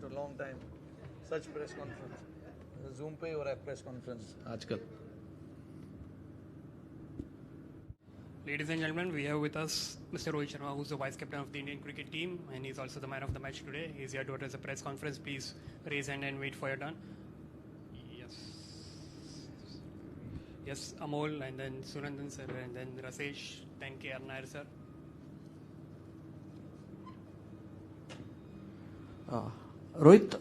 after a long time. Such press conference. Zoom पे हो रहा है press conference आजकल. Ladies and gentlemen, we have with us Mr. Rohit Sharma, who's the vice captain of the Indian cricket team, and he's also the man of the match today. He's here to address a press conference. Please raise hand and wait for your turn. Yes, Amol, and then Sunandan sir, and then Rasesh, then K.R. Nair sir. Rohit,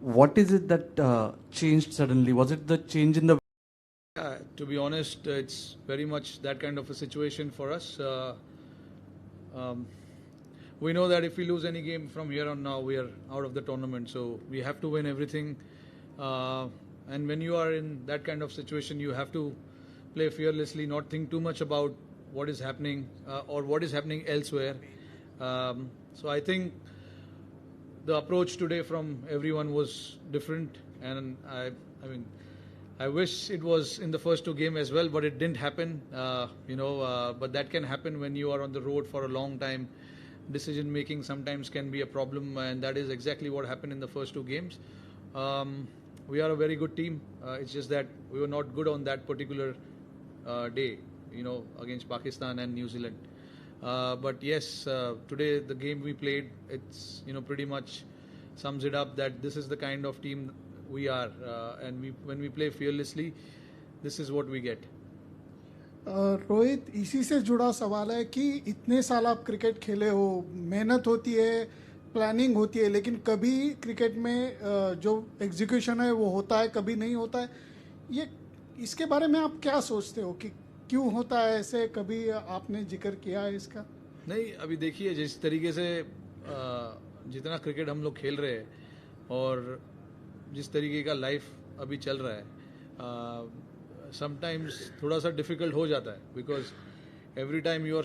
what is it that changed suddenly? Was it the change in the... To be honest, it's very much that kind of a situation for us. We know that if we lose any game from here on now, we are out of the tournament. So we have to win everything. And when you are in that kind of situation, you have to play fearlessly, not think too much about what is happening or what is happening elsewhere. So I think the approach today from everyone was different, and I mean, I wish it was in the first two games as well, but it didn't happen. But that can happen when you are on the road for a long time. Decision making sometimes can be a problem, and that is exactly what happened in the first two games. We are a very good team. It's just that we were not good on that particular day, against Pakistan and New Zealand. But yes, today the game we played, it's pretty much sums it up that this is the kind of team we are, and when we play fearlessly, this is what we get. Rohit, इसी से जुड़ा सवाल है कि इतने साल आप cricket खेले हो, मेहनत होती है, प्लानिंग होती है, लेकिन कभी क्रिकेट में जो एग्जीक्यूशन है वो होता है, कभी नहीं होता है. ये इसके बारे में आप क्या सोचते हो कि क्यों होता है ऐसे? कभी आपने जिक्र किया है इसका? नहीं, अभी देखिए जिस तरीके से जितना क्रिकेट हम लोग खेल रहे हैं और जिस तरीके का लाइफ अभी चल रहा है, समटाइम्स थोड़ा सा डिफिकल्ट हो जाता है, because every time you are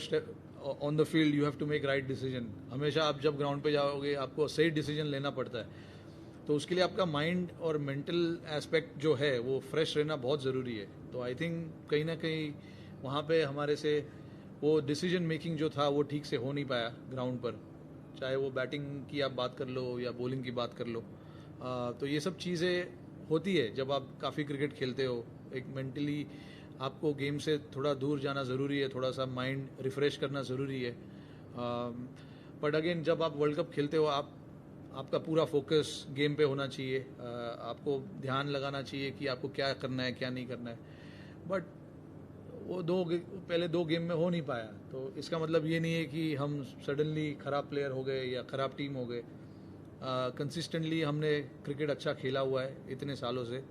on the field you have to make right decision. हमेशा आप जब ग्राउंड पे जाओगे आपको सही डिसीजन लेना पड़ता है, तो उसके लिए आपका माइंड और मेंटल एस्पेक्ट जो है वो फ्रेश रहना बहुत ज़रूरी है. तो आई थिंक कहीं ना कहीं वहाँ पे हमारे से वो डिसीजन मेकिंग जो था वो ठीक से हो नहीं पाया ग्राउंड पर, चाहे वो बैटिंग की आप बात कर लो या बॉलिंग की बात कर लो. तो ये सब चीज़ें होती है जब आप काफ़ी क्रिकेट खेलते हो. एक मेंटली आपको गेम से थोड़ा दूर जाना ज़रूरी है, थोड़ा सा माइंड रिफ़्रेश करना ज़रूरी है. बट अगेन जब आप वर्ल्ड कप खेलते हो आपका पूरा फोकस गेम पे होना चाहिए. आपको ध्यान लगाना चाहिए कि आपको क्या करना है क्या नहीं करना है. बट वो पहले दो गेम में हो नहीं पाया, तो इसका मतलब ये नहीं है कि हम सडनली ख़राब प्लेयर हो गए या ख़राब टीम हो गए. कंसिस्टेंटली हमने क्रिकेट अच्छा खेला हुआ है इतने सालों से.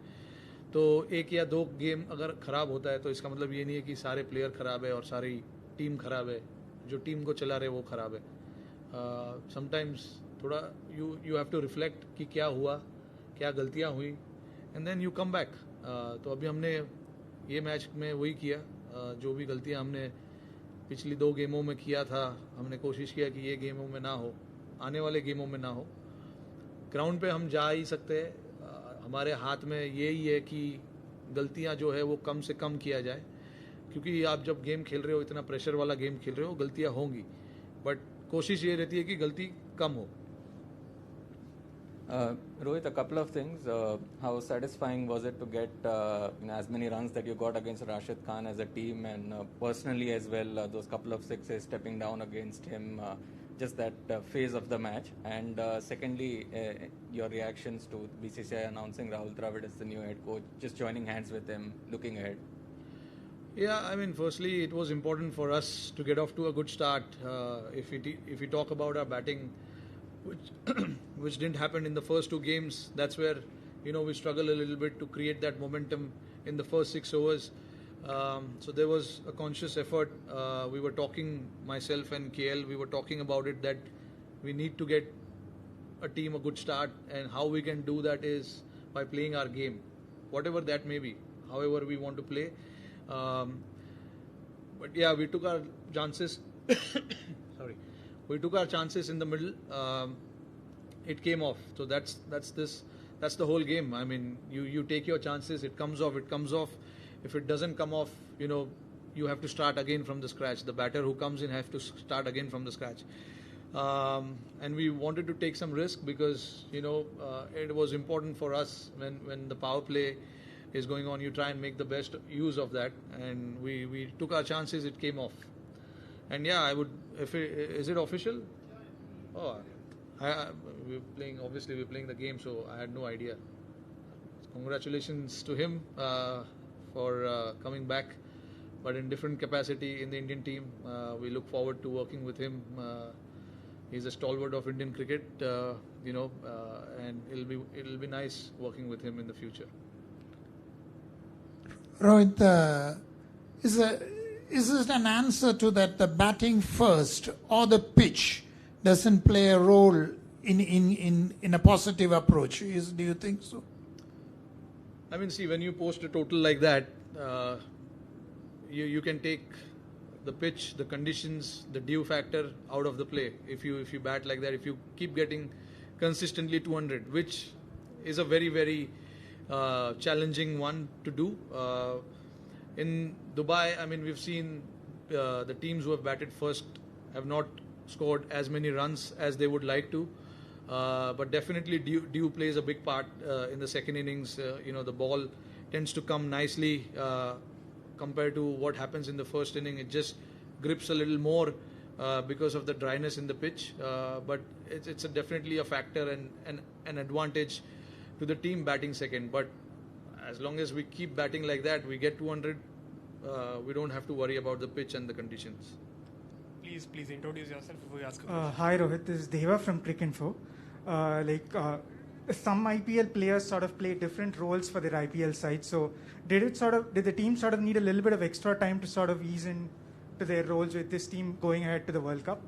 तो एक या दो गेम अगर ख़राब होता है तो इसका मतलब ये नहीं है कि सारे प्लेयर ख़राब है और सारी टीम ख़राब है, जो टीम को चला रहे वो ख़राब है. समटाइम्स थोड़ा यू हैव टू रिफ्लेक्ट कि क्या हुआ, क्या गलतियाँ हुई, and then you come back. तो अभी हमने ये मैच में वही किया, जो भी गलतियाँ हमने पिछली दो गेमों में किया था, हमने कोशिश किया कि ये गेमों में ना हो, आने वाले गेमों में ना हो. ग्राउंड पे हम जा ही सकते हैं, हमारे हाथ में यही है कि गलतियां जो है वो कम से कम किया जाए, क्योंकि आप जब गेम खेल रहे हो, इतना प्रेशर वाला गेम खेल रहे हो, गलतियां होंगी, बट कोशिश ये रहती है कि गलती कम हो. Rohit, a couple of things. How satisfying was it to get as many runs that you got against Rashid Khan as a team, and personally as well, those couple of sixes, stepping down against him, just that phase of the match? And secondly, your reactions to BCCI announcing Rahul Dravid as the new head coach, just joining hands with him, looking ahead. Yeah, I mean, firstly, it was important for us to get off to a good start. If we talk about our batting, which didn't happen in the first two games, that's where we struggle a little bit to create that momentum in the first 6 overs. So there was a conscious effort. We were talking, myself and KL, we were talking about it, that we need to get a team a good start, and how we can do that is by playing our game, whatever that may be, however we want to play. But yeah, we took our chances. Sorry. We took our chances in the middle. It came off. So that's the whole game. I mean, you take your chances. It comes off. If it doesn't come off, you have to start again from the scratch. The batter who comes in has to start again from the scratch. And we wanted to take some risk because it was important for us when the power play is going on. You try and make the best use of that, and we took our chances. It came off, and yeah, I would. Is it official? Oh, we're playing. Obviously, we're playing the game, so I had no idea. Congratulations to him for coming back, but in different capacity in the Indian team. We look forward to working with him. He's a stalwart of Indian cricket, and it'll be nice working with him in the future. Rohit, is it an answer to that the batting first or the pitch doesn't play a role in a positive approach? Do you think so? I mean, see, when you post a total like that, you can take the pitch, the conditions, the dew factor out of the play. If you bat like that, if you keep getting consistently 200, which is a very, very challenging one to do. In Dubai, I mean, we've seen the teams who have batted first have not scored as many runs as they would like to. But definitely dew plays a big part in the second innings. The ball tends to come nicely compared to what happens in the first inning. It just grips a little more because of the dryness in the pitch. But it's definitely a factor and an advantage to the team batting second. But as long as we keep batting like that, we get 200. We don't have to worry about the pitch and the conditions. Please introduce yourself before you ask a question. Hi Rohit, this is Deva from Cricinfo. Some IPL players sort of play different roles for their IPL side. So did the team sort of need a little bit of extra time to sort of ease in to their roles with this team going ahead to the World Cup?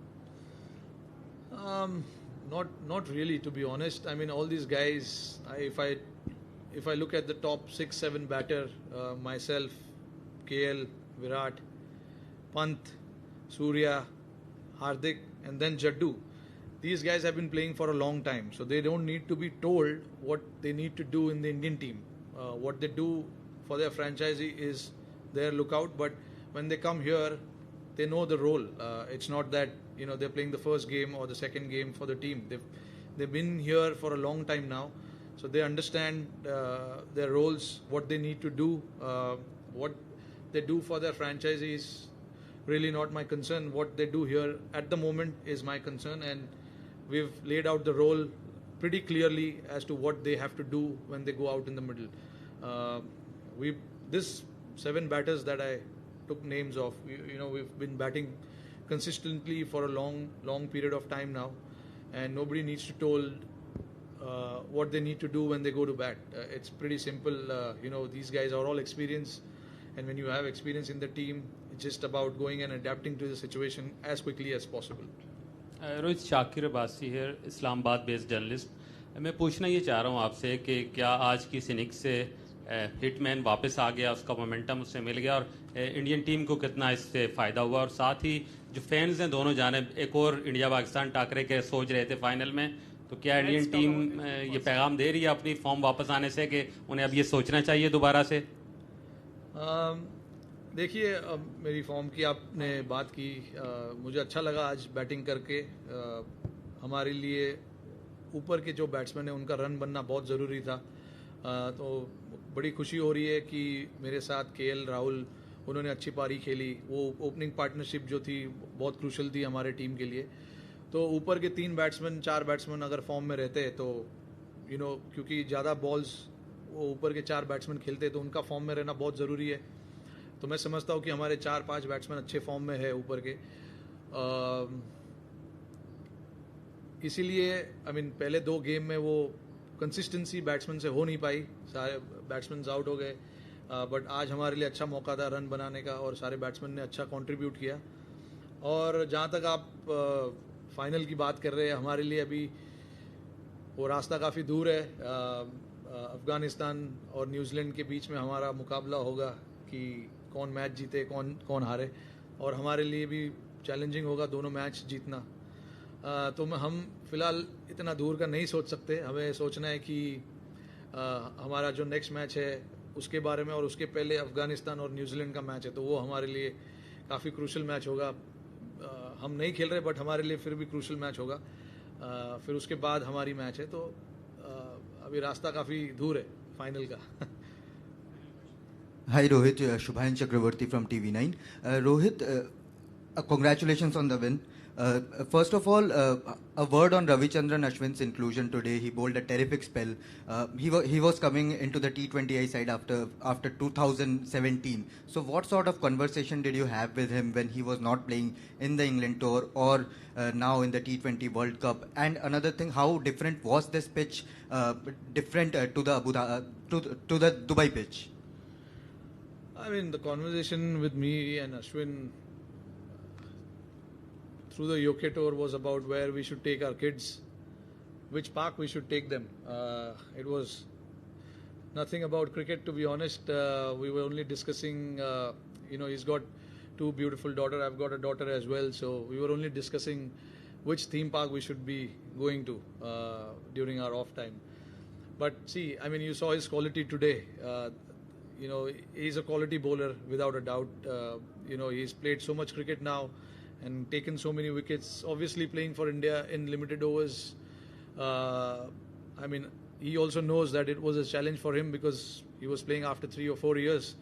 Not really, to be honest. I mean, all these guys. If I look at the top 6-7 batter, myself, KL, Virat, Pant, Surya, Hardik, and then Jaddu. These guys have been playing for a long time, so they don't need to be told what they need to do in the Indian team. What they do for their franchisee is their lookout, but when they come here, they know the role. It's not that they're playing the first game or the second game for the team. They've been here for a long time now, so they understand their roles, what they need to do, what they do for their franchisees. Really not my concern. What they do here at the moment is my concern, and we've laid out the role pretty clearly as to what they have to do when they go out in the middle. This 7 batters that I took names of, we've been batting consistently for a long period of time now, and nobody needs to told what they need to do when they go to bat. It's pretty simple. These guys are all experienced, and when you have experience in the team, it's just about going and adapting to the situation as quickly as possible. Rohit, Shakir Abbasi है, Islamabad based journalist. मैं पूछना ये चाह रहा हूँ आपसे कि क्या आज की इनिंग्स से हिटमैन वापस आ गया, उसका मोमेंटम उससे मिल गया, और इंडियन टीम को कितना इससे फ़ायदा हुआ, और साथ ही जो फैंस हैं दोनों जानिब, एक और इंडिया पाकिस्तान टाकरे के सोच रहे थे फाइनल में, तो क्या इंडियन टीम ये पैगाम दे रही है अपनी फॉर्म वापस आने से कि उन्हें अब ये सोचना चाहिए दोबारा से? देखिए, मेरी फॉर्म की आपने बात की, मुझे अच्छा लगा आज बैटिंग करके। हमारे लिए ऊपर के जो बैट्समैन हैं उनका रन बनना बहुत ज़रूरी था, तो बड़ी खुशी हो रही है कि मेरे साथ केएल राहुल, उन्होंने अच्छी पारी खेली। वो ओपनिंग पार्टनरशिप जो थी बहुत क्रूशल थी हमारे टीम के लिए। तो ऊपर के 4 बैट्समैन अगर फॉर्म में रहते तो क्योंकि ज़्यादा बॉल्स वो ऊपर के 4 बैट्समैन खेलते तो उनका फॉर्म में रहना बहुत ज़रूरी है। तो मैं समझता हूँ कि हमारे 4-5 बैट्समैन अच्छे फॉर्म में है ऊपर के, इसीलिए पहले 2 गेम में वो कंसिस्टेंसी बैट्समैन से हो नहीं पाई, सारे बैट्समैन आउट हो गए। बट आज हमारे लिए अच्छा मौका था रन बनाने का, और सारे बैट्समैन ने अच्छा कंट्रीब्यूट किया। और जहाँ तक आप फाइनल की बात कर रहे हैं, हमारे लिए अभी वो रास्ता काफ़ी दूर है। अफ़गानिस्तान और न्यूजीलैंड के बीच में हमारा मुकाबला होगा कि कौन मैच जीते, कौन हारे, और हमारे लिए भी चैलेंजिंग होगा दोनों मैच जीतना। तो हम फ़िलहाल इतना दूर का नहीं सोच सकते। हमें सोचना है कि हमारा जो नेक्स्ट मैच है उसके बारे में, और उसके पहले अफ़गानिस्तान और न्यूजीलैंड का मैच है, तो वो हमारे लिए काफ़ी क्रूशल मैच होगा। हम नहीं खेल रहे बट हमारे लिए फिर भी क्रूशल मैच होगा. फिर उसके बाद हमारी मैच है, तो अभी रास्ता काफ़ी दूर है फाइनल का. Hi Rohit, Shubhayan Chakravarti from TV9. Rohit, congratulations on the win. First of all, a word on Ravichandran Ashwin's inclusion today. He bowled a terrific spell. He was coming into the T20I side after 2017. So what sort of conversation did you have with him when he was not playing in the England tour or now in the T20 World Cup? And another thing, how different was this pitch different to the Dubai pitch? I mean, the conversation with me and Ashwin through the UK tour was about where we should take our kids, which park we should take them. It was nothing about cricket, to be honest. We were only discussing, he's got two beautiful daughters. I've got a daughter as well. So we were only discussing which theme park we should be going to during our off time. But see, I mean, you saw his quality today. He's a quality bowler without a doubt. He's played so much cricket now and taken so many wickets. Obviously, playing for India in limited overs. He also knows that it was a challenge for him because he was playing after 3 or 4 years.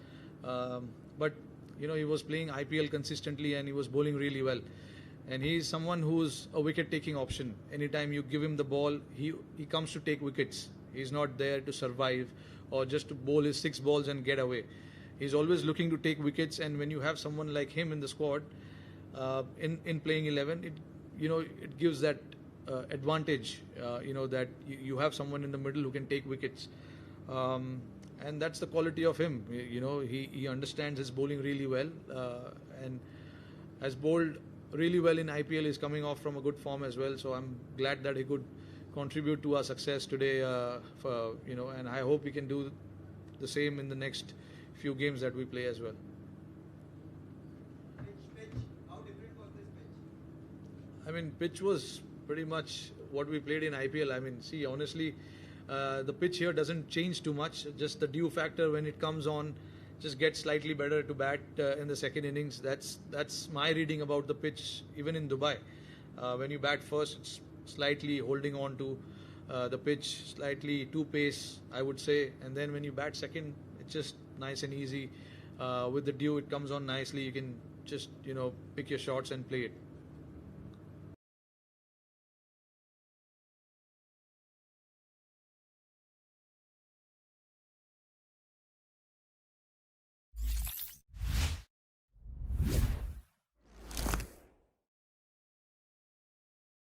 But he was playing IPL consistently and he was bowling really well. And he is someone who's a wicket-taking option. Anytime you give him the ball, he comes to take wickets. He's not there to survive or just to bowl his 6 balls and get away. He's always looking to take wickets, and when you have someone like him in the squad, in playing 11, it gives that advantage. That you have someone in the middle who can take wickets, and that's the quality of him. He understands his bowling really well, and has bowled really well in IPL. He's coming off from a good form as well. So I'm glad that he could contribute to our success today. And I hope we can do the same in the next few games that we play as well. How different was this pitch? I mean, pitch was pretty much what we played in IPL. I mean, see, honestly, the pitch here doesn't change too much. Just the dew factor when it comes on just gets slightly better to bat in the second innings. That's my reading about the pitch, even in Dubai. When you bat first, it's slightly holding on to the pitch, slightly too pace, I would say. And then when you bat second, it's just nice and easy. With the dew, it comes on nicely. You can just, pick your shots and play it.